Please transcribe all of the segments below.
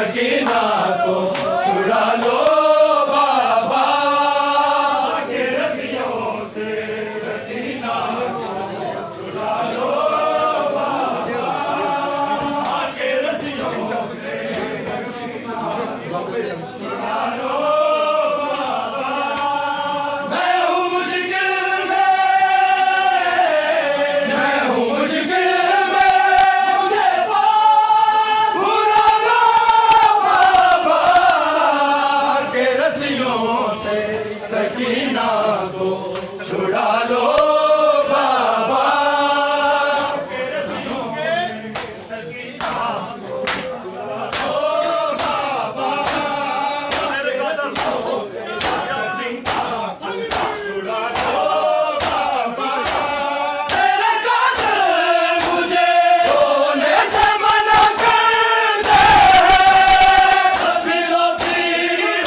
सकीना को छुड़ा लो बाबा के रस्सियों से, सकीना को छुड़ा लो बाबा के रस्सियों से, छुड़ा लो बाबा। मैं हूँ मुश्किल में, मैं हूँ मुश्किल में, मुझे पास बुला लो बाबा के रस्सियों से, सकीना को छुड़ा लो बाबा के रस्सियों से, सकीना को छुड़ा लो बाबा मेरे कदम से, सकीना को छुड़ा लो बाबा। मेरे कातिल मुझे रोने से मना कर दे, कभी रोती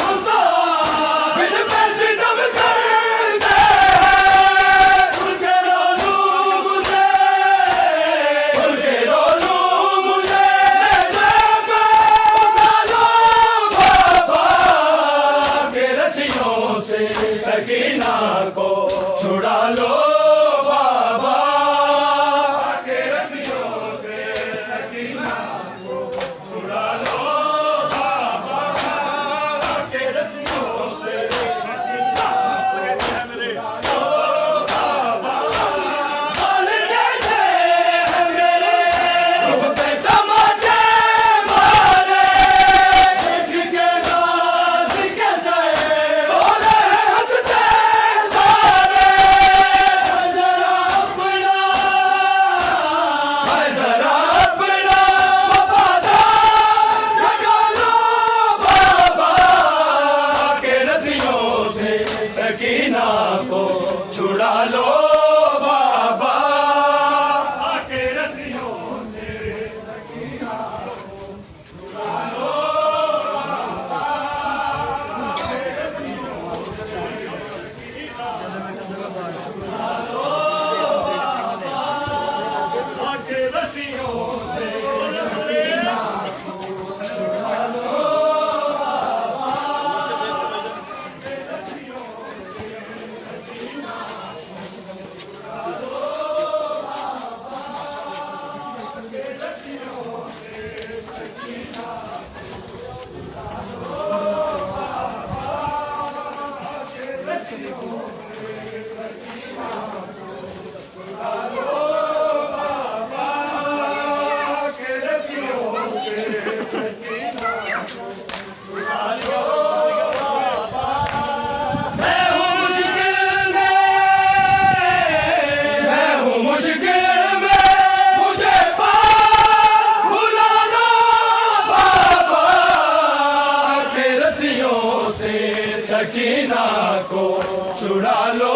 हूँ तो बिन पे सितम कर दे, खुल के रो लूं मुझे, खुल के रो लूं मुझे, उठा लो बाबा के रस्सियों से, सकीना को छुड़ा लो बाबा के रस्सियों से, सकीना को छुड़ा लो बाबा के रस्सियों से, सकीना को छुड़ा लो बाबा। हाल कैसे है मेरे रूह पे तमाचे मारे, देख के नाज़ कैसे हो रहे हंसते सारे। मैं जरा अपना वफादार जगा लो बाबा के रस्सियों से, सकीना को छुड़ा लो बाबा के रस्सियों से, सकीना को छुड़ा लो बाबा के रस्सियों से, सकीना को छुड़ा लो बाबा के रस्सियों से, सकीना को छुड़ा लो बाबा के रस्सियों से, सकीना को छुड़ा लो बाबा के रस्सियों से, सकीना को छुड़ा लो बाबा के रस्सियों से, सकीना को छुड़ा लो बाबा के रस्सियों से, सकीना को छुड़ा लो बाबा। मैं हूँ मुश्किल में, मैं हूँ मुश्किल में, मुझे पास बुला लो बाबा के रस्सियों से, सकीना को छुड़ा लो